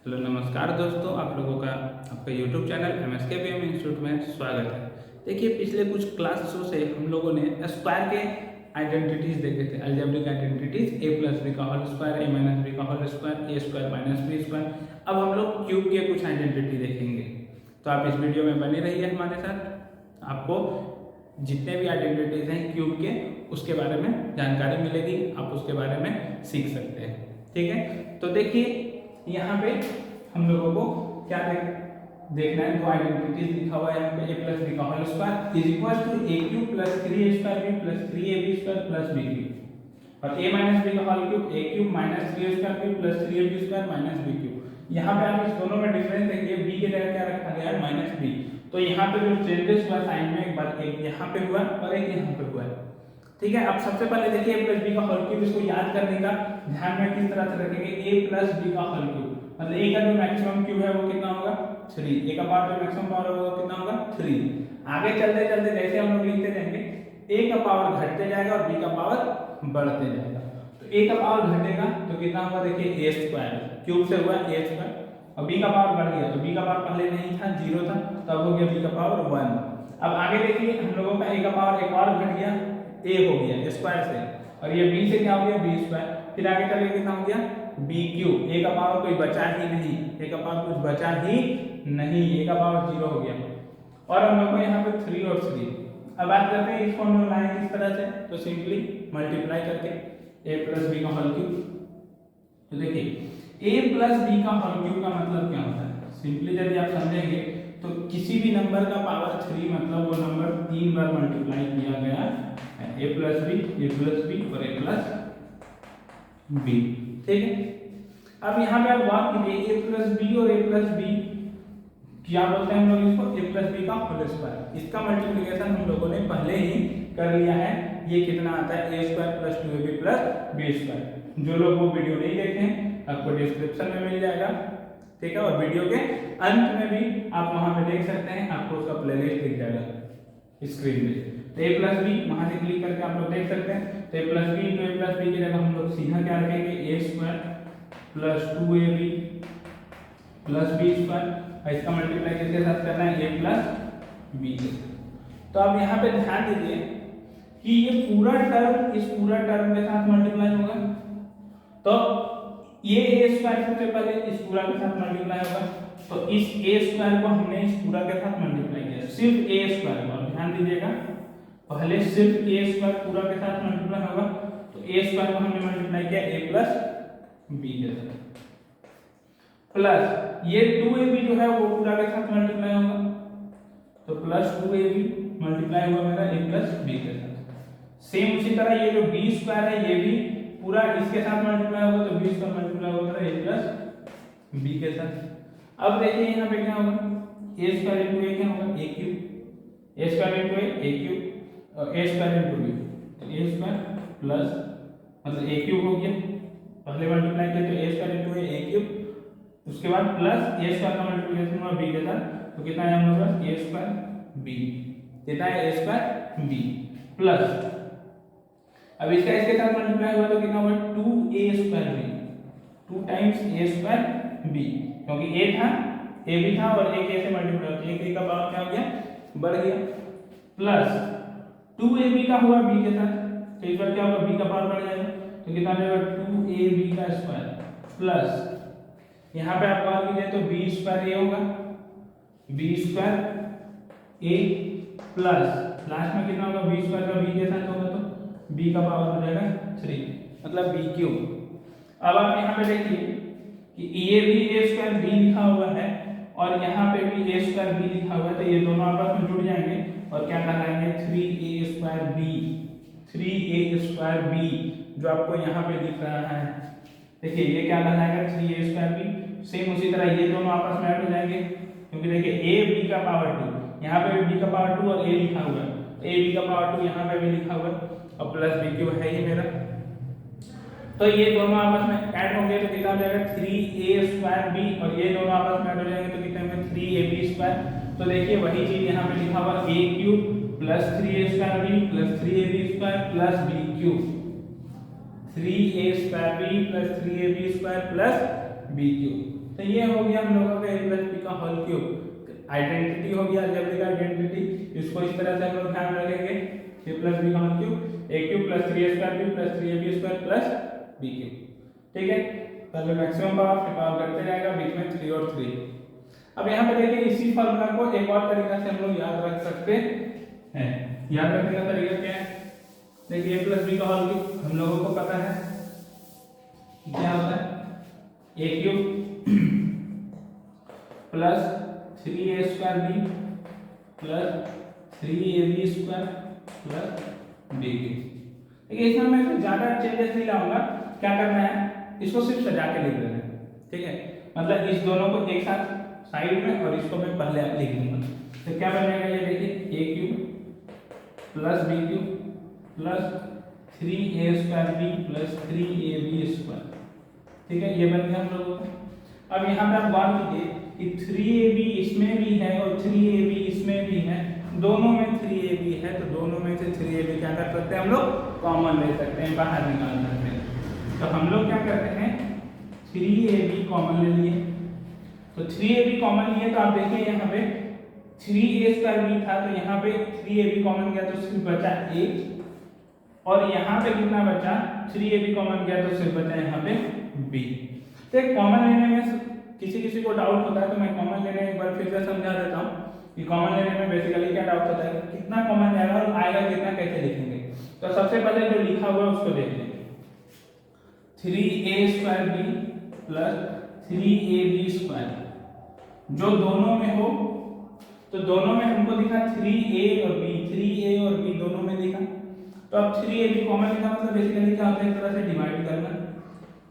Hello नमस्कार दोस्तों, आप लोगों का आपका यूट्यूब चैनल MSKPM इंस्टीट्यूट में स्वागत है। देखिए, पिछले कुछ क्लासों से हम लोगों ने स्क्वायर के आइडेंटिटीज देखे थे, algebraic identities a plus B का whole square, a minus B का whole square, a square minus B square. अब हम लोग क्यूब के कुछ आइडेंटिटी देखेंगे, तो आप इस वीडियो में बने रहिए हमारे साथ। आपको जितने भी आइडेंटिटीज हैं क्यूब के, उसके बारे में जानकारी मिलेगी, आप उसके बारे में सीख सकते हैं। ठीक है, तो देखिए यहाँ पे हम लोगों को क्या देखना है, दो आइडेंटिटीज लिखा हुआ है यहाँ पे, a प्लस बी का whole square is equal to a cube plus 3a square b plus 3ab square plus b cube, और a माइनस b का whole cube a cube minus 3a square b plus 3ab square minus b cube. यहाँ पे आप इस दोनों में difference देखिए, b की जगह क्या रखा गया है, माइनस b। तो यहाँ पे जो चेंजेस हुआ साइन में, एक बार एक यहाँ पे हुआ और एक यहाँ पे हुआ है। ठीक है, अब सबसे पहले देखिए a प्लस बी का होल क्यूब, इसको याद करने का ध्यान में किस तरह से रखेंगे, a प्लस बी का होल क्यूब मतलब a का जो मैक्सिमम क्यूब है वो कितना होगा, 3। a का पावर जो मैक्सिमम पावर होगा कितना होगा, 3। आगे चलते चलते जैसे हम लोग लिखते जाएंगे, a का पावर घटते जाएगा और b का पावर बढ़ते जाएगा। तो a का पावर घटेगा तो कितना होगा, देखिए a स्क्वायर, क्यूब से हुआ a स्क्वायर, और b का पावर बढ़ गया तो b का पावर पहले नहीं था, 0 था, तब हो गया b का पावर 1। अब आगे देखिए हम लोगों का a का पावर एक और घट गया, a हो गया स्क्वायर से, और ये b से क्या हो गया, b स्क्वायर। फिर आगे चल के कितना हो गया, b क्यूब, a का पावर कोई बचा ही नहीं, a का पावर कुछ बचा ही नहीं, a का पावर 0 हो गया। और हम लोग को यहाँ पे 3 और 3। अब बात करते हैं इस फॉर्म में लाएं किस तरह से, तो सिंपली मल्टीप्लाई करके a प्लस बी का होल क्यूब। तो देखिए a प्लस बी का होल क्यूब का मतलब क्या होता है, सिंपली यदि आप समझेंगे तो किसी भी नंबर का पावर 3 मतलब वो नंबर 3 बार मल्टीप्लाई किया गया है, a प्लस बी और a प्लस बी। ठीक है, अब यहाँ पे आप बात कीजिए a प्लस बी और a प्लस बी क्या बोलते हैं हम लोग इसको, a प्लस बी का होल स्क्वायर। इसका मल्टीप्लिकेशन हम लोगों ने पहले ही कर लिया है, ये कितना आता है, a square plus 2ab plus b square. जो लोग वो वीडियो नहीं देखे हैं आपको डिस्क्रिप्शन में मिल जाएगा, ठीक है, और वीडियो के अंत में भी आप वहां पे देख सकते हैं, आपको उसका प्लेलिस्ट दिख जाएगा स्क्रीन पे। तो a प्लस बी वहां से क्लिक करके आप लोग देख सकते हैं। तो a plus b into a plus b की जगह हम लोग सीधा क्या रखेंगे, a square plus 2ab plus b square, और इसका मल्टीप्लाई किसके साथ करना है, a प्लस b के साथ। तो अब यहाँ पे ध्यान दीजिए कि ये पूरा टर्म इस पूरा टर्म के साथ मल्टीप्लाई होगा, तो ये a स्क्वायर सबसे पहले इस पूरा के साथ मल्टीप्लाई होगा, तो इस a स्क्वायर को हमने इस पूरा के साथ मल्टीप्लाई किया, सिर्फ a स्क्वायर को। ध्यान दीजिएगा, पहले सिर्फ a स्क्वायर पूरा के साथ मल्टीप्लाई होगा, तो a स्क्वायर को हमने मल्टीप्लाई किया a प्लस b के साथ, प्लस ये 2ab जो है वो पूरा के साथ मल्टीप्लाई होगा, तो प्लस 2ab मल्टीप्लाई हुआ मेरा a प्लस b के साथ। सेम उसी तरह ये जो b स्क्वायर है ये भी पूरा इसके साथ मल्टीप्लाई होगा, तो b स्क्वायर मल्टीप्लाई होगा a प्लस b के साथ। अब देखिए यहाँ पे क्या होगा, a स्क्वायर इनटू a क्या होगा, a cube, a square into a cube, और a स्क्वायर इनटू b, तो a स्क्वायर प्लस मतलब a क्यूब हो गया, पहले मल्टीप्लाई किया तो a square into a cube, उसके बाद प्लस a स्क्वायर का मल्टीप्लिकेशन हुआ b के साथ, तो कितना है हम लोग का, a स्क्वायर b, कितना है a स्क्वायर b प्लस, अब इसका इसके साथ मल्टीप्लाई हुआ तो कितना हुआ, 2a square b, 2 times a square b, क्योंकि a था, a भी था और एक a से मल्टीप्लाई होता है, एक का पावर क्या हो गया, बढ़ गया, प्लस 2ab का हुआ b के साथ, तो इस बार क्या होगा, b का पावर बढ़ जाएगा, तो कितना होगा 2ab का स्क्वायर, प्लस यहाँ पे आप बात कीजिए तो b स्क्वायर a होगा, b square a plus last में कितना होगा, b स्क्वायर का b के साथ होगा, तो b का पावर हो जाएगा 3 मतलब b क्यूब। अब आप यहाँ पे देखिए कि ये भी a स्क्वायर b लिखा हुआ है और यहाँ पे भी a स्क्वायर b लिखा हुआ है, तो ये दोनों आपस में जुड़ जाएंगे और क्या कहलाएंगे, 3a स्क्वायर b, जो आपको यहाँ पे दिख रहा है, देखिए ये क्या कहलाएगा, 3a स्क्वायर b। सेम उसी तरह ये दोनों आपस में ऐड हो जाएंगे, क्योंकि देखिए a b का पावर 2, यहाँ पे भी b का पावर 2 और a लिखा हुआ है, तो a b का पावर 2 यहाँ पे भी लिखा हुआ है, और प्लस b क्यूब है ही मेरा, तो ये दोनों आपस में ऐड होंगे तो कितना हो जाएगा, 3a स्क्वायर b, और ये दोनों आपस में ऐड हो जाएंगे तो कितना होगा, 3ab स्क्वायर। तो देखिए वही चीज यहाँ पे लिखा हुआ a cube plus 3a square b plus 3ab square plus b cube, 3a square b plus 3ab square plus b cube. तो ये हो गया हम लोगों का a प्लस बी का होल क्यूब आइडेंटिटी हो गया, अलजेब्रिक आइडेंटिटी। इसको इस तरह से हम लोग ध्यान रखेंगे, a प्लस बी का whole cube a cube plus 3a square b plus 3ab square plus b cube. ठीक है, पहले मैक्सिमम पावर फिर पावर करते जाएगा, बीच में 3 और 3। अब यहाँ पे देखिए इसी फॉर्मूला को एक और तरीका से हम लोग याद रख सकते हैं। याद रखने का तरीका क्या है, देखिए a प्लस बी का होल क्यूब हम लोगों को पता है क्या होता है, a cube plus 3a square b plus 3ab square plus b cube. देखिए इसमें मैं ज्यादा चेंजेस नहीं लाऊंगा, क्या करना है इसको सिर्फ सजा के लिख देना है। ठीक है, मतलब इस दोनों को एक साथ साइड में और इसको मैं पहले लिख दूंगा। तो क्या बनेगा ये देखिए a cube plus b cube plus 3a square b plus 3ab square. ठीक है, ये बन गया हम लोगों का। अब यहाँ पे आप गौर कीजिए कि 3ab इसमें भी है और 3ab इसमें भी है, दोनों में 3ab है, तो दोनों में से 3ab क्या कर सकते हैं हम लोग कॉमन ले सकते हैं, बाहर निकाल सकते हैं। तो हम लोग क्या करते हैं 3ab कॉमन ले लिए, तो 3ab कॉमन लिए तो आप देखिए यहाँ पे 3a स्क्वायर b था, तो यहाँ पे 3ab कॉमन गया तो सिर्फ बचा a, और यहाँ पे कितना बचा 3ab कॉमन गया तो सिर्फ बचा यहाँ पे b। तो एक कॉमन लेने में किसी को डाउट होता है, तो मैं कॉमन लेने एक बार फिर से समझा देता हूँ कि कॉमन लेने में बेसिकली क्या डाउट होता है, कितना कॉमन जाएगा और आएगा कितना, कैसे लिखेंगे। तो सबसे पहले जो लिखा हुआ है उसको देख लेंगे, 3a square b plus 3ab square, जो दोनों में हो, तो दोनों में हमको दिखा 3a और b, 3a और b दोनों में दिखा, तो अब 3ab कॉमन लिखा मतलब बेसिकली क्या होता है, एक तरह से डिवाइड करना।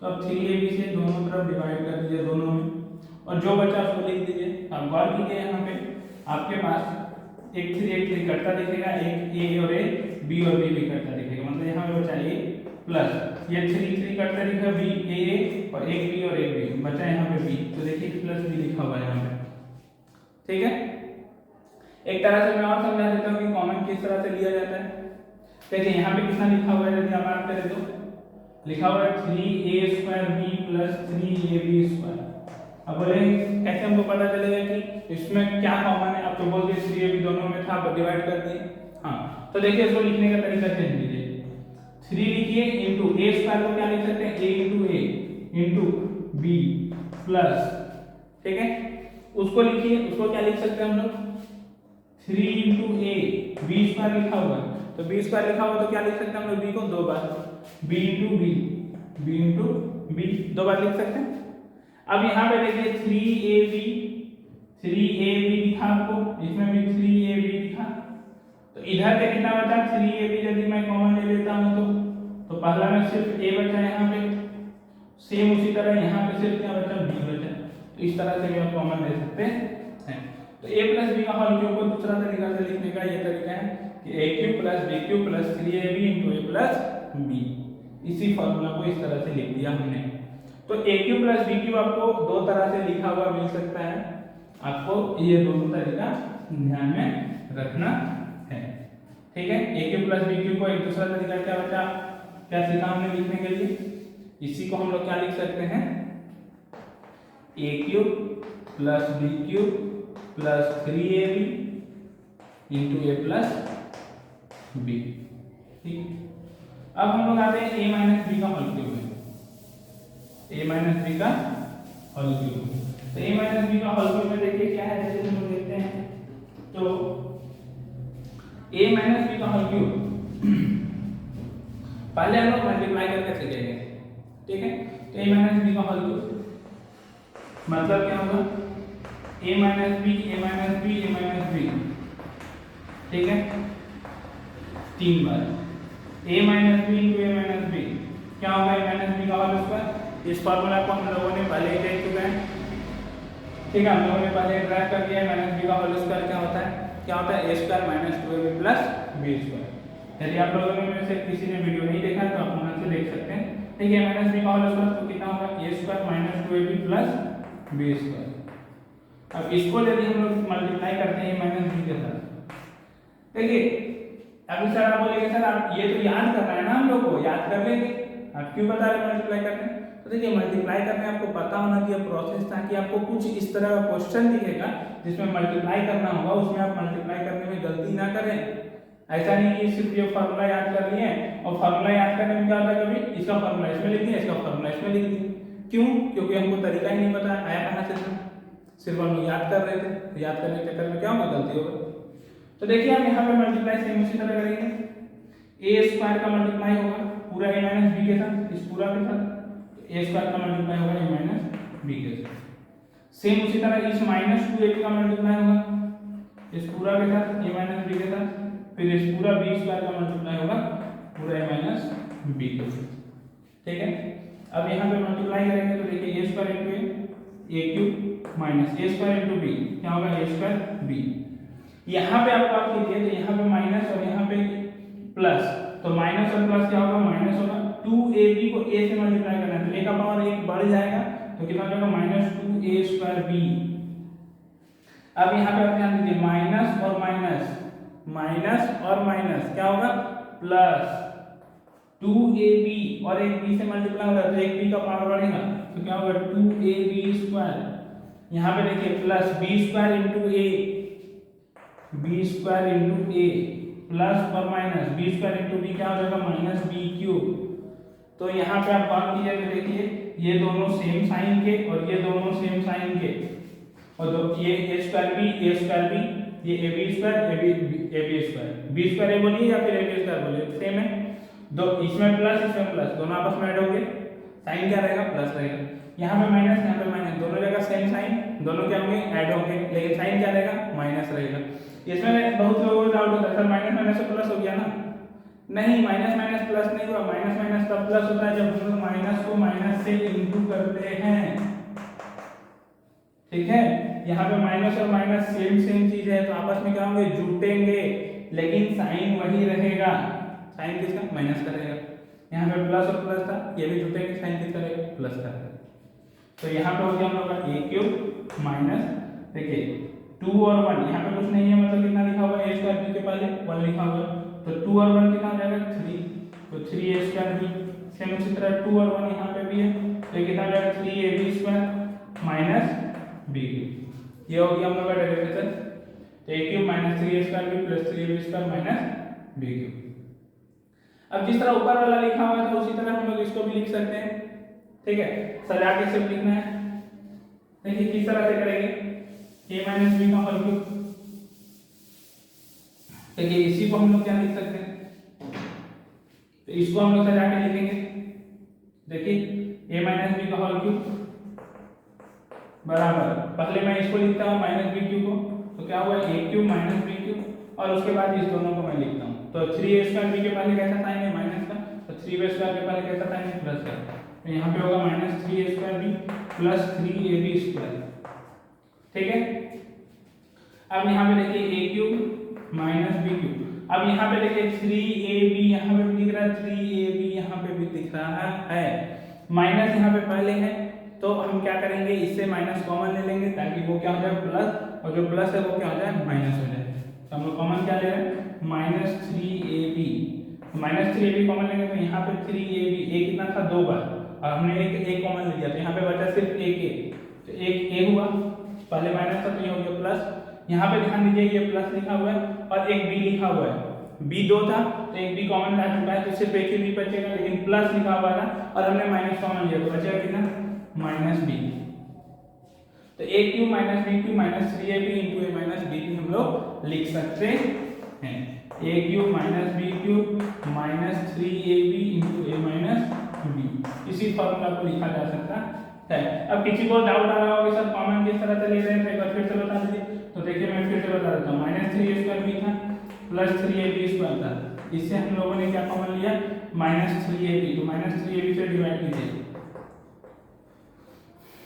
तो अब 3ab से दोनों तरफ डिवाइड कर दीजिए दोनों में, और जो बचा उसको लिख दीजिए। अब गौर कीजिए यहाँ पे आपके पास एक 3 कटता दिखेगा, एक a और a b और b भी कटता दिखेगा, मतलब यहाँ पे बचा a प्लस ये 3 कटता दिखा b a और एक b और एक b बचा यहाँ पे b, तो देखिए प्लस b लिखा हुआ है यहाँ पे। ठीक है, एक तरह से मैं और समझा देता हूँ कि कॉमन किस तरह से लिया जाता है। देखिए यहाँ पे कितना लिखा हुआ है, यदि आप बात करें तो लिखा हुआ है 3a square b plus 3ab square. अब बोले कैसे हमको पता चलेगा कि इसमें क्या कॉमन है, अब तो बोल दिए 3ab दोनों में था, अब डिवाइड कर दिए। हाँ, तो देखिए इसको लिखने का तरीका चेंज कीजिए, 3 लिखिए इंटू a स्क्वायर को क्या लिख सकते हैं a इंटू b प्लस, ठीक है, उसको लिखिए, उसको क्या लिख सकते हैं हम लोग 3 इंटू a, b स्क्वायर लिखा हुआ है, तो b स्क्वायर लिखा हुआ तो क्या लिख सकते हैं हम लोग b को दो बार, b इंटू b दो बार लिख सकते हैं। अब यहाँ पे देखिए 3ab दिखा आपको, इसमें भी 3ab दिखा, तो इधर पे कितना बचा 3ab, यदि मैं कॉमन ले लेता हूँ तो पहला में सिर्फ a बचा यहाँ पे, सेम उसी तरह यहाँ पे सिर्फ क्या बचा b बचा, तो इस तरह से भी आप कॉमन ले सकते हैं। तो a प्लस b का होल क्यूब को दूसरा तरीका से लिखने का ये तरीका है कि a cube plus b cube plus 3ab into a plus b, इसी फॉर्मूला को इस तरह से लिख दिया हमने। तो a cube plus b cube आपको दो तरह से लिखा हुआ मिल सकता है, आपको ये दोनों तरीका ध्यान में रखना है। ठीक है, a cube plus b cube को एक दूसरा तरीका क्या बचा, क्या सीखा हमने लिखने के लिए, इसी को हम लोग क्या लिख सकते हैं a cube plus b cube plus 3ab into a plus b। ठीक, अब हम लोग आते हैं a माइनस b का होल क्यूब में, a माइनस b का होल क्यूब। तो a माइनस b का होल क्यूब में देखिए क्या है, जैसे हम लोग देखते हैं तो a माइनस b का होल क्यूब पहले हम लोग मल्टीप्लाई करके सीखेंगे। ठीक है, तो a माइनस b का होल क्यूब मतलब क्या होगा a minus b a minus b a minus b, ठीक है, 3 बार a minus b into a minus b क्या होगा a माइनस b का होल स्क्वायर। इस फॉर्मूला को हम लोगों ने पहले ही देख चुके हैं। ठीक है, हम लोगों ने पहले ड्राइव कर दिया है माइनस b का होल स्क्वायर क्या होता है a square minus 2ab plus b square. यदि आप लोगों ने में से किसी ने वीडियो नहीं देखा तो आप वहां से देख सकते हैं। ठीक है, माइनस b का होल स्क्वायर तो कितना होगा a square minus 2ab plus b square. अब इसको यदि हम लोग मल्टीप्लाई करते हैं माइनस b के साथ, देखिए अभी सर आप बोलेंगे सर आप ये तो याद करना है ना, हम लोग को याद कर लेंगे, आप क्यों बता रहे मल्टीप्लाई करने। तो तो देखिए मल्टीप्लाई करने आपको पता होना चाहिए प्रोसेस, ताकि आपको कुछ इस तरह का क्वेश्चन दिखेगा जिसमें मल्टीप्लाई करना होगा, उसमें आप मल्टीप्लाई करने में गलती ना करें। ऐसा नहीं कि सिर्फ ये फार्मूला याद कर लिए और फार्मूला याद करने में क्या होता है, कभी इसका फार्मूला इसमें लिख दिया, इसका फार्मूला इसमें लिख दिया। क्यों? क्योंकि हमको तरीका ही नहीं पता आया कहाँ से था, सिर्फ हम लोग याद कर रहे थे, तो याद करने के चक्कर में क्या होगा, गलती होगा। तो देखिए आप यहाँ पे मल्टीप्लाई सेम उसी तरह करेंगे, ए स्क्वायर का मल्टीप्लाई होगा पूरा ए माइनस बी के साथ, इस पूरा के साथ, ए स्क्वायर का मल्टीप्लाई होगा ए माइनस बी के साथ। सेम उसी तरह इस माइनस 2ab का मल्टीप्लाई होगा इस पूरा के साथ ए माइनस बी के साथ, फिर इस पूरा बी स्क्वायर का मल्टीप्लाई होगा पूरा ए माइनस बी के साथ। ठीक है, अब यहाँ पे मल्टीप्लाई करेंगे तो देखिए ए स्क्वायर इंटू ए क्यूब माइनस ए स्क्वायर इंटू बी, क्या होगा ए स्क्वायर बी। यहाँ पे आपको आप कीजिए तो यहाँ पे माइनस और यहाँ पे प्लस, तो माइनस और प्लस क्या होगा, माइनस होगा 2ab को a से मल्टीप्लाई करना है तो a का पावर 1 बढ़ जाएगा, तो कितना हो जाएगा माइनस 2a स्क्वायर b। अब यहाँ पे आप ध्यान दीजिए माइनस और माइनस, माइनस और माइनस क्या होगा, प्लस 2ab और एक b से मल्टीप्लाई हो रहा है तो एक b का पावर बढ़ेगा, तो क्या होगा 2ab स्क्वायर। यहाँ पे देखिए plus b square into a, b square into a plus और minus B square into B क्या हो जाएगा माइनस बी क्यूब। तो यहाँ पे आप बात कीजिए तो देखिए ये दोनों सेम साइन के और ये दोनों सेम साइन के, और दो ये ए स्क्वायर बी, ये A B square, A B square, B square A बोलिए या फिर ए बी स्क्वायर बोलिए, सेम है। दो इसमें प्लस इसमें प्लस, दोनों आपस में ऐड होंगे, साइन क्या रहेगा, प्लस रहेगा। यहाँ पे माइनस यहाँ पे माइनस, दोनों जगह सेम साइन, दोनों क्या होंगे, ऐड होंगे, लेकिन साइन क्या रहेगा, माइनस रहेगा। इसमें बहुत लोगों को डाउट होता है सर माइनस माइनस से प्लस हो गया ना, नहीं माइनस माइनस प्लस नहीं हुआ, माइनस माइनस तब प्लस होता है जब हम लोग माइनस को माइनस से इंटू करते हैं। ठीक है, यहाँ पे माइनस और माइनस सेम चीज है तो आपस में क्या होंगे, जुटेंगे, लेकिन साइन वही रहेगा, साइन किसका, माइनस का रहेगा। यहाँ पे प्लस और प्लस था, ये भी जुटेंगे, साइन किसका रहेगा, प्लस का। तो यहाँ पे हो गया हम लोग का ए क्यूब माइनस, देखिए 2 और 1, यहाँ पे कुछ नहीं है मतलब कितना लिखा हुआ है, ए स्क्वायर बी के पहले 1 लिखा हुआ है, तो 2 और 1 कितना हो जाएगा 3, तो 3 ए स्क्वायर बी। सेम उसी तरह 2 और 1 यहाँ पे भी है तो कितना हो जाएगा 3 A B square minus B cube. ये हो गया हम लोग का डेरिवेशन, तो A cube minus 3 A square B plus 3 A B square minus B cube. अब जिस तरह ऊपर वाला लिखा हुआ था उसी तरह हम लोग इसको भी लिख सकते हैं। ठीक है, सजा के सिर्फ लिखना है। देखिए किस तरह से करेंगे, a माइनस बी का होल क्यूब, देखिए इसी को हम लोग क्या लिख सकते हैं, तो इसको हम लोग सजा के लिखेंगे। देखिए a माइनस बी का होल क्यूब बराबर, पहले मैं इसको लिखता हूँ माइनस बी क्यूब को, तो क्या हुआ a cube minus B cube, और उसके बाद इस दोनों को मैं लिखता हूँ। तो 3a स्क्वायर बी के पहले कैसा साइन है, माइनस का, तो 3b स्क्वायर के पहले कैसा साइन है, प्लस का, तो यहाँ पे होगा minus 3a square B plus 3ab square. ठीक है, अब यहाँ पे देखिए a cube minus B cube, अब यहाँ पे देखिए 3ab यहाँ पे भी दिख रहा है, 3ab यहाँ पे भी दिख रहा है, माइनस यहाँ पे पहले है तो हम क्या करेंगे, इससे माइनस कॉमन ले लेंगे ताकि वो क्या हो जाए प्लस, और जो प्लस है वो क्या हो जाए माइनस हो जाए। तो हम लोग कॉमन क्या ले रहे हैं, minus 3ab, minus 3ab common लेंगे तो यहाँ पे 3ab, a कितना था 2 बार, और हमने एक कॉमन ले लिया तो यहाँ पे बचा सिर्फ एक a, तो एक a हुआ, पहले माइनस था तो ये हो गया प्लस। यहाँ पे ध्यान दीजिए ये प्लस लिखा हुआ है और एक b लिखा हुआ है, b 2 था तो एक b कॉमन आ चुका है तो सिर्फ एक ही b बचेगा, लेकिन प्लस लिखा हुआ था और हमने माइनस कॉमन लिया तो बचेगा कितना, माइनस b। तो a cube minus b cube minus 3ab into a minus b भी हम लोग लिख सकते हैं। a cube minus b cube minus 3ab into a minus b, इसी फॉर्मूला को लिखा जा सकता है। अब किसी को डाउट आ रहा होगा सर कॉमन किस तरह से ले रहे हैं, तो एक बार फिर से बता दीजिए। तो देखिए मैं फिर से बता देता हूँ, माइनस 3a स्क्वायर b था प्लस 3ab स्क्वायर था, इससे हम लोगों ने क्या कॉमन लिया, माइनस 3ab, तो माइनस 3ab से डिवाइड कीजिए,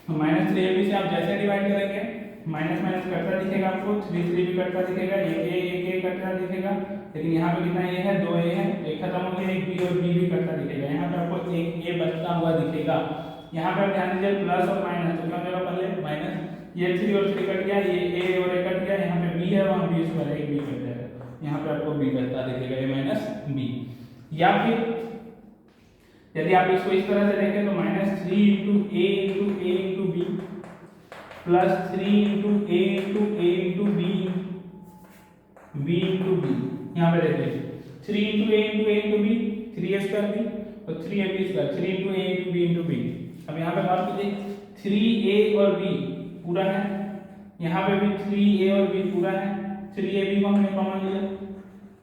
तो माइनस 3ab से आप जैसे डिवाइड करेंगे माइनस माइनस कटता दिखेगा आपको, 3 3 भी कटता दिखेगा, एक a कटता दिखेगा, लेकिन यहाँ पे कितना a है, 2a है, एक खत्म हो गया, एक b और b भी कटता दिखेगा, यहाँ पे आपको एक a बचता हुआ दिखेगा। यहाँ पे ध्यान दीजिए प्लस और माइनस, तो क्या हो जाएगा पहले माइनस, ये 3 और 3 कट गया, ये a और a कट गया, यहाँ पे b है वहाँ b स्क्वायर एक b कट जाएगा, यहाँ पे आपको b बचता दिखेगा a माइनस b। या फिर यदि आप इसको इस तरह से देखें तो -3 into a into b plus 3 into a into b into b. यहाँ पे देखिए 3 into a into b 3a square b और 3ab square 3 into a into b. अब यहाँ पे बात कीजिए 3a और b पूरा है, यहाँ पे भी 3a और b पूरा है, 3ab को हमने कॉमन लिया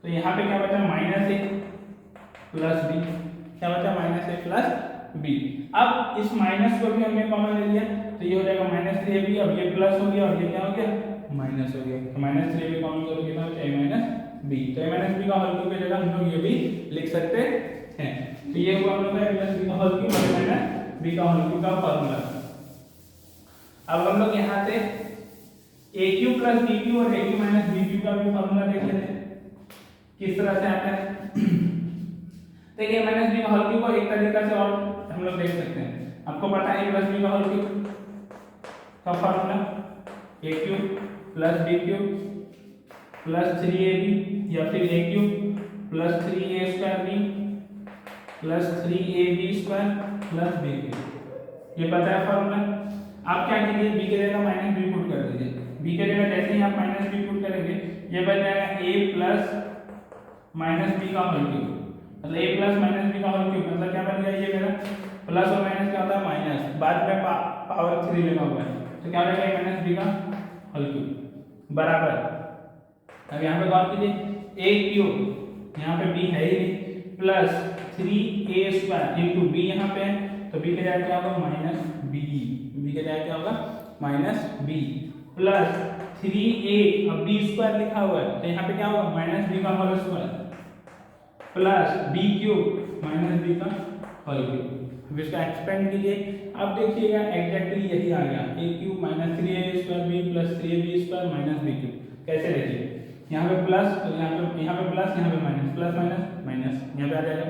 तो यहाँ पे क्या बचा -a प्लस b, क्या बचा -a प्लस b। अब इस माइनस को भी हमने कॉमन ले लिया तो ये हो जाएगा -3ab, अब ये प्लस हो गया और ये क्या हो गया माइनस हो गया, तो -3ab कॉमन करो कितना बचा a b। तो a b का होल क्यूब की जगह हम लोग ये भी लिख सकते हैं। तो ये हुआ हम लोग का a b का होल क्यूब और b का होल क्यूब का फार्मूला। अब हम लोग यहाँ से aq प्लस bq और aq माइनस bq का भी फार्मूला देख लेते हैं किस तरह से आता है। देखिए माइनस b का होल क्यूब को एक तरीका से और हम लोग देख सकते हैं। आपको पता है प्लस b का होल क्यूब का formula a cube plus b cube plus 3ab या फिर a cube plus 3a square b plus 3ab square plus b cube. ये पता है फार्मूला। आप क्या कीजिए b के जगह माइनस b पुट कर दीजिए। b के जगह जैसे ही आप माइनस b पुट करेंगे ये बन जाएगा a प्लस माइनस b का होल क्यूब, मतलब a प्लस माइनस b का होल क्यूब मतलब क्या बन गया ये मेरा प्लस और माइनस क्या होता है माइनस, बाद में पावर 3 लगा हुआ है तो क्या हो जाएगा माइनस b का होल क्यूब बराबर। अब यहाँ पे बात कीजिए a क्यूब, यहाँ पे b है ही नहीं, plus 3a square into b यहाँ पे है तो b के जगह क्या होगा -b, b के जगह क्या होगा -b प्लस 3a, अब b स्क्वायर लिखा हुआ है तो यहाँ पे क्या होगा -b का whole square plus b cube -b का होल क्यूब। अब इसका एक्सपेंड कीजिए, अब देखिएगा एग्जैक्टली यही आ गया a cube -3a square b plus 3ab square -b cube. कैसे देखिए यहाँ पे प्लस तो यहाँ पे प्लस, यहाँ पे माइनस, प्लस माइनस माइनस, यहाँ पे आ जाएगा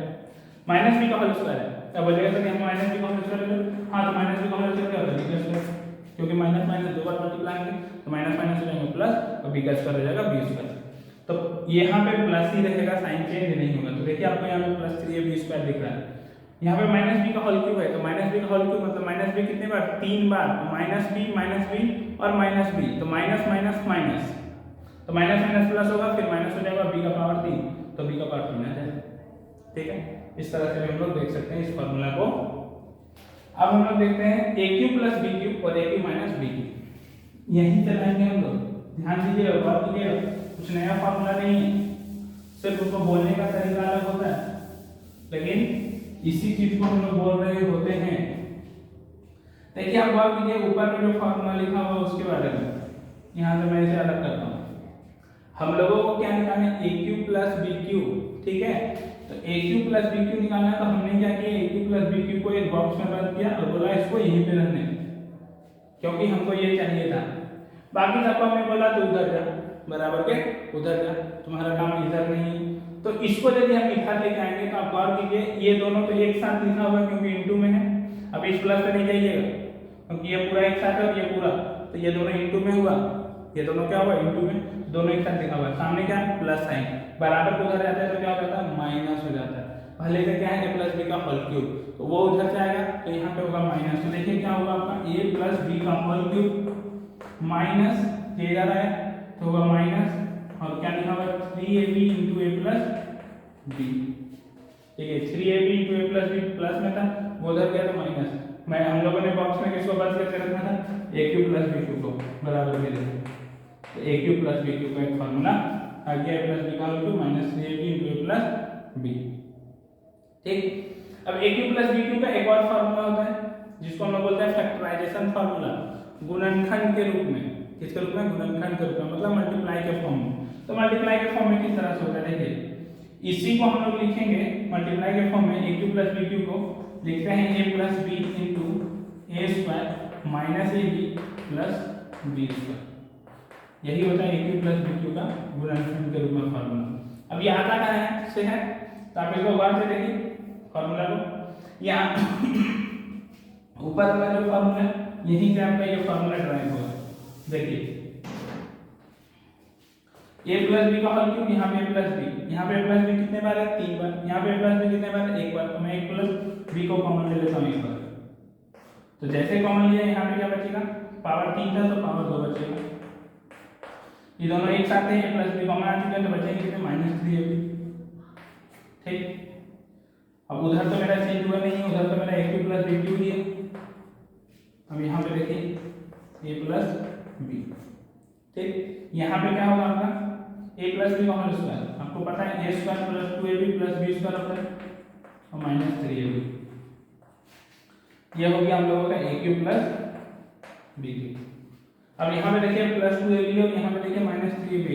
-b का होल स्क्वायर है। क्या बोलेगा सर यहाँ -b का होल स्क्वायर है, हाँ तो -b का होल स्क्वायर क्या होता है b का स्क्वायर, क्योंकि माइनस माइनस दो बार मल्टीप्लाई करेंगे तो माइनस माइनस हो जाएगा प्लस और b का स्क्वायर हो जाएगा b स्क्वायर। तो यहाँ पे प्लस ही रहेगा, साइन चेंज नहीं होगा। तो देखिए आपको यहाँ पे प्लस 3ab स्क्वायर दिख रहा है, यहाँ पे -b का होल क्यूब है तो -b का होल क्यूब मतलब -b कितने बार 3 बार, तो -b और -b तो माइनस माइनस माइनस तो माइनस माइनस प्लस होगा फिर माइनस हो जाएगा b का पावर 3 तो b का पावर 3 आ जाएगा। ठीक है, इस तरह से हम लोग देख सकते हैं इस फार्मूला को। अब हम लोग देखते हैं a cube plus b cube और a cube minus b cube, यही चलाएंगे हम लोग। ध्यान दीजिए बात कीजिए, कुछ नया फार्मूला नहीं है, सिर्फ उसको बोलने का तरीका अलग होता है लेकिन इसी चीज को हम लोग बोल रहे होते हैं। देखिए आप बात कीजिए ऊपर में जो फार्मूला लिखा हुआ उसके बारे में, यहाँ से मैं इसे अलग करता हूँ। हम लोगों को क्या निकालना है a cube plus b cube, ठीक है। तो a cube plus b cube निकालना है तो हमने क्या किया a cube plus b cube को एक बॉक्स में बंद किया और बोला इसको यहीं पे रखने, क्योंकि हमको ये चाहिए था। बाकी सबको हमने बोला तो उधर जा, बराबर के उधर जा, तुम्हारा काम इधर नहीं है। तो इसको यदि हम इधर लेके आएंगे तो आप गौर कीजिए ये दोनों तो एक साथ लिखा हुआ है क्योंकि इनटू में है। अब इस प्लस पे नहीं जाइएगा क्योंकि ये पूरा एक साथ है और ये पूरा, तो ये दोनों इनटू में हुआ, ये दोनों क्या हुआ इनटू में, दोनों एक साथ लिखा हुआ है। सामने क्या है प्लस साइन, बराबर को उधर जाता है तो क्या हो जाता है माइनस हो जाता है। पहले से क्या है a प्लस b का होल क्यूब, तो वो उधर से आएगा तो यहाँ पे होगा माइनस। तो देखिए क्या होगा आपका a प्लस b का होल क्यूब माइनस ये इधर आया तो होगा माइनस और क्या लिखा हुआ 3ab into a plus b। ठीक है 3ab into a plus b plus में था वो उधर गया तो माइनस। मैं हम लोगों ने बॉक्स में किसको बंद करके रखना था a cube plus b cube को बराबर के लिए, तो a cube plus b cube का एक फार्मूला आ गया a प्लस b का whole cube minus 3ab into a plus b। ठीक, अब a cube plus b cube का एक और फार्मूला होता है जिसको हम लोग बोलते हैं फैक्टराइजेशन फार्मूला, गुणनखंड के रूप में। किसके रूप में? गुणनखंड के रूप में, मतलब मल्टीप्लाई के फॉर्म में। तो मल्टीप्लाई के फॉर्म में किस तरह से होता है देखिए, इसी को हम लोग लिखेंगे मल्टीप्लाई के फॉर्म में a cube plus b cube को लिखते हैं a plus b into a square minus ab plus b square. यही होता है a cube plus b cube का गुणनखंड के रूप में फार्मूला। अब ये आता कहाँ है से है, तो आप इसको गौर से देखिए फार्मूला को, यहाँ ऊपर वाला जो फार्मूला है यहीं से आपका ये फार्मूला ड्राइव होगा। देखिए ए प्लस बी का होल क्यूब, यहाँ पे प्लस बी, यहाँ पे प्लस बी कितने बार है 3 बार, यहाँ पे प्लस बी कितने बार है 1 बार, तो मैं 1 प्लस बी को कॉमन ले लेता हूँ 1 बार। तो जैसे कॉमन लिया यहाँ पे क्या बचेगा, पावर 3 था तो पावर 2 बचेगा। ये दोनों एक साथ हैं, ए प्लस बी कॉमन आ चुके हैं तो बचेंगे कितने -3ab। ठीक, अब उधर तो मेरा चेंज हुआ नहीं है, उधर तो मेरा a cube plus b cube ही है। अब यहाँ पे देखिए a प्लस b। ठीक, यहाँ पे क्या होगा आपका a प्लस बी का होल स्क्वायर, आपको पता है a square plus 2ab plus b square होता है और -3ab। ये हो गया हम लोगों का a cube plus b cube. अब यहाँ पे देखिए प्लस 2ab और यहाँ पे देखिए -3ab,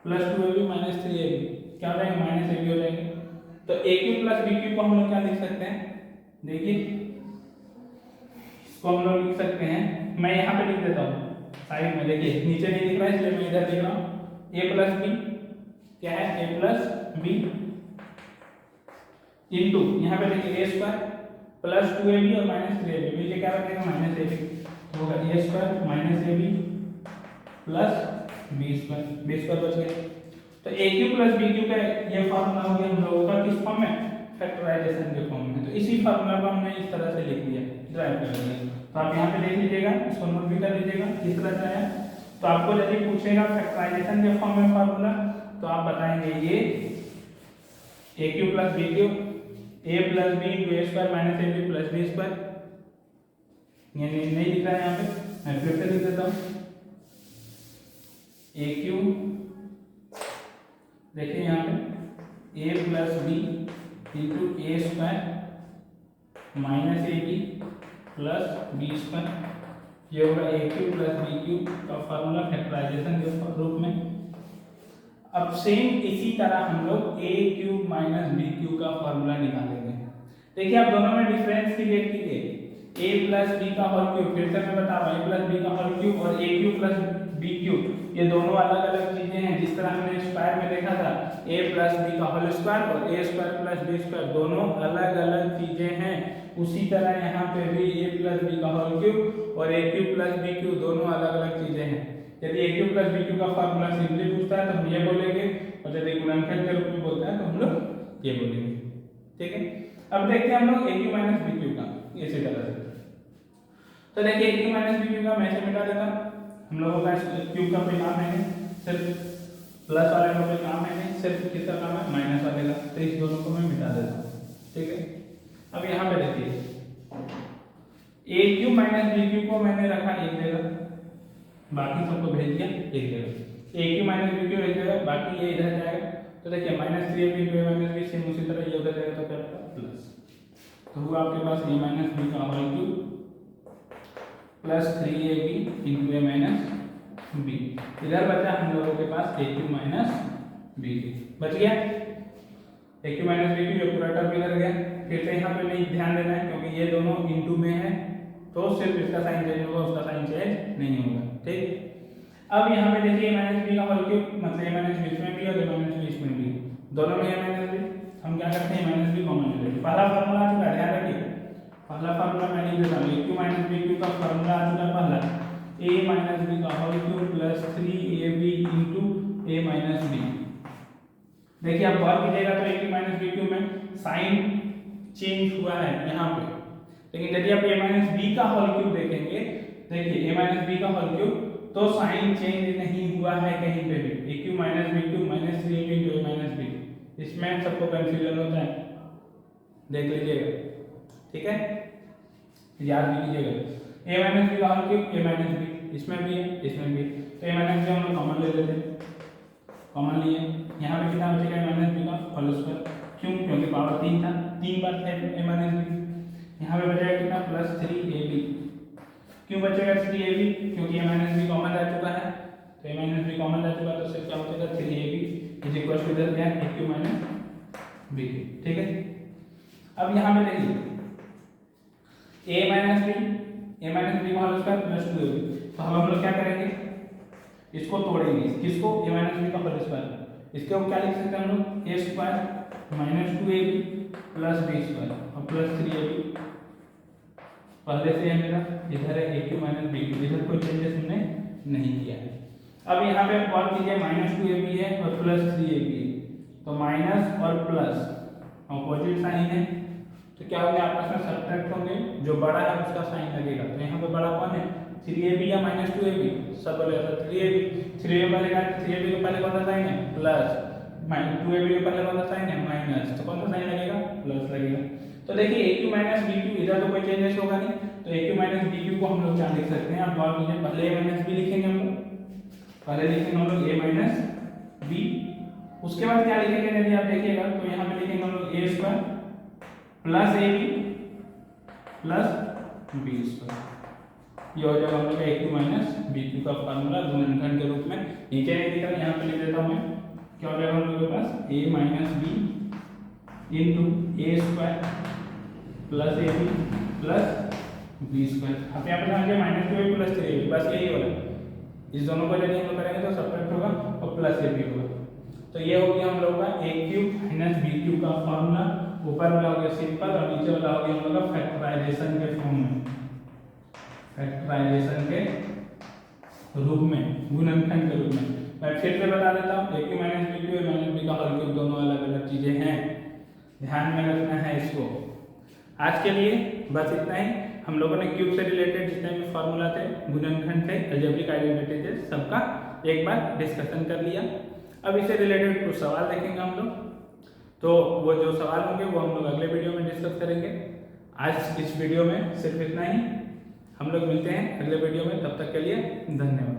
plus 2ab minus 3ab क्या हो जाएगा -ab हो जाएगा। तो a cube plus b cube को हम लोग क्या लिख सकते हैं, देखिए इसको हम लोग लिख सकते हैं, मैं यहाँ पे लिख देता हूँ साइड में, देखिए नीचे नहीं लिख रहा है इसलिए मैं इधर लिख रहा हूँ a प्लस b क्या है a प्लस b इंटू यहाँ पे देखिए a स्क्वायर प्लस 2ab और -3ab, नीचे क्या रखेगा -ab, होगा a square minus ab plus b square बच गया। तो a cube plus b cube का ये फार्मूला हो गया हम लोगों का किस फॉर्म में, फैक्टराइजेशन के फॉर्म में। तो इसी फार्मूला को हमने इस तरह से लिख दिया, ड्राइव कर दिया। तो आप यहाँ पे देख लीजिएगा, इसको नोट भी कर लीजिएगा किस तरह से आया। तो आपको यदि पूछेगा फैक्टराइजेशन के फॉर्म में फार्मूला तो आप बताएंगे ये a cube plus b cube a plus b into a square minus ab plus b square. ये नहीं लिख रहा है यहाँ पे, मैं फिर से लिख देता हूँ a क्यूब, देखिए यहाँ पे a plus b into a square minus ab plus b square, ये होगा a cube plus b cube का फार्मूला फैक्टराइजेशन के रूप में। अब सेम इसी तरह हम लोग a cube minus b cube का फार्मूला निकालेंगे। देखिए आप दोनों में डिफरेंस क्रिएट कीजिए, a प्लस b का होल क्यूब, फिर से मैं बता रहा हूँ a प्लस b का होल क्यूब और a cube plus b cube ये दोनों अलग अलग चीजें हैं। जिस तरह हमने स्क्वायर में देखा था a प्लस b का होल स्क्वायर और a square plus b square दोनों अलग अलग चीजें हैं, उसी तरह यहाँ पे भी a प्लस b का होल क्यूब और a cube plus b cube दोनों अलग अलग चीजें हैं। यदि a cube plus b cube का फार्मूला सिंपली पूछता है तो हम ये बोलेंगे, और यदि गुणनखंड के रूप में बोलता है तो हम लोग ये बोलेंगे। ठीक है, अब देखते हैं हम लोग a cube minus b cube का इसी तरह से। तो देखिए a cube minus b cube का मैं इसे मिटा देता, हम लोगों का क्यूब का कोई काम है सिर्फ प्लस वाले का कोई काम है नहीं, सिर्फ किसका काम है माइनस वाले का, तो इस दोनों को मैं मिटा देता हूँ। ठीक है, अब यहाँ पे देखिए a cube minus b cube को मैंने रखा एक जगह, बाकी सबको भेज दिया एक जगह, a cube minus b cube एक जगह, बाकी ये इधर जाएगा। तो देखिए -3ab into a minus b same उसी तरह ये उधर जाएगा तो क्या होगा प्लस, तो हुआ आपके पास a माइनस b का whole cube plus 3ab into a minus b, इधर बचा हम लोगों के पास a cube minus b cube बच गया। a cube minus b cube ये पूरा टर्म इधर गया, फिर से यहाँ पे नहीं ध्यान देना है क्योंकि ये दोनों इंटू में है तो सिर्फ इसका साइन चेंज होगा, उसका साइन चेंज नहीं होगा। ठीक, अब यहाँ पे देखिए a माइनस b का होल क्यूब मतलब a माइनस b इसमें भी और a माइनस b इसमें भी, दोनों में a माइनस b, हम क्या करते हैं a माइनस b कॉमन ले लेते हैं। पहला फार्मूला आ चुका है, ध्यान रखिए पहला फार्मूला मैं लिख देता हूँ, a cube minus b cube का फार्मूला आ चुका है पहला, a माइनस b का whole cube plus 3ab into a minus b। देखिए आप गौर कीजिएगा तो a cube minus b cube में साइन चेंज हुआ है यहाँ पे, लेकिन यदि आप a माइनस b का होल क्यूब देखेंगे, देखिए a माइनस b का होल क्यूब तो साइन चेंज नहीं हुआ है कहीं पे भी, a cube minus b cube minus 3ab into a minus b, इसमें सबको कंफ्यूजन होता है, देख लीजिएगा। ठीक है, याद भी कीजिएगा a माइनस b का whole cube a minus b इसमें भी है इसमें भी, तो a माइनस b हम लोग कॉमन ले लेते हैं, कॉमन लिए यहाँ पे कितना बचेगा a माइनस b का होल स्क्वायर, क्यों क्योंकि पावर 3 था, 3 बार था a माइनस b, यहाँ पे बचेगा कितना प्लस 3ab, क्यों बचेगा 3ab क्योंकि a माइनस b कॉमन रह चुका है, तो a माइनस b कॉमन रह चुका है तो सिर्फ क्या बचेगा 3ab इज इक्वल टू इधर क्या है a cube minus b cube. ठीक है, अब यहाँ पे देखिए a माइनस b का होल स्क्वायर प्लस 2ab, तो हम लोग क्या करेंगे इसको तोड़ेंगे, किसको a माइनस b का होल स्क्वायर, इसके ऊपर क्या लिख सकते हैं हम लोग a square minus 2ab plus b square और प्लस 3ab, पहले से है मेरा इधर है a cube minus b cube, इधर कोई चेंजेस हमने नहीं किया है। अब यहाँ पे कॉल कीजिए -2ab है और +3ab है, तो माइनस और प्लस ऑपोजिट साइन है, तो क्या होगा आपस में सब्ट्रैक्ट होंगे, जो बड़ा है उसका साइन लगेगा। तो यहाँ पे बड़ा कौन है 3ab या -2ab, सब बोले 3ab, 3ab बनेगा, 3ab के पहले कौन सा साइन है प्लस, 2ab के पहले कौन सा साइन है माइनस, तो कौन सा साइन लगेगा प्लस लगेगा। तो देखिए aq माइनस bq, इधर तो कोई चेंजेस होगा नहीं, तो aq माइनस bq को हम लोग क्या लिख सकते हैं, आप गौर कीजिए, पहले a माइनस b लिखेंगे हम लोग, पहले लिखेंगे हम लोग a माइनस b, उसके बाद क्या लिखेंगे यदि आप देखिएगा तो यहाँ पे लिखेंगे हम लोग a square plus ab plus b square, ये हो जाएगा हम लोग aq माइनस bq का फार्मूला गुणनखंड के रूप में। नीचे नहीं दिखा, यहाँ पे लिख देता हूँ मैं, क्या हो जाएगा हम लोग के पास a minus b into a square plus ab plus b square. अब यहाँ पे समझिए -2ab प्लस 3ab, बस यही होगा, इस दोनों को यदि हम लोग करेंगे तो सब्ट्रैक्ट होगा और प्लस ab होगा। तो ये हो गया हम लोग का aq माइनस bq का फार्मूला, ऊपर वाला हो गया सिंपल और नीचे वाला हो गया हम लोग का फैक्टराइजेशन के फॉर्म में, फैक्टराइजेशन के रूप में, गुणनखंड के रूप में। मैं फिर से बता देता हूँ, aq माइनस bq और माइनस b का हल क्यूब दोनों अलग अलग चीजें हैं, ध्यान में रखना है इसको। आज के लिए बस इतना ही, हम लोगों ने क्यूब से रिलेटेड जितने भी फार्मूला थे, गुणनखंड थे, अलजेब्रिक आइडेंटिटी थे, सबका एक बार डिस्कशन कर लिया। अब इससे रिलेटेड कुछ सवाल देखेंगे हम लोग, तो वो जो सवाल होंगे वो हम लोग अगले वीडियो में डिस्कस करेंगे। आज इस वीडियो में सिर्फ इतना ही, हम लोग मिलते हैं अगले वीडियो में, तब तक के लिए धन्यवाद।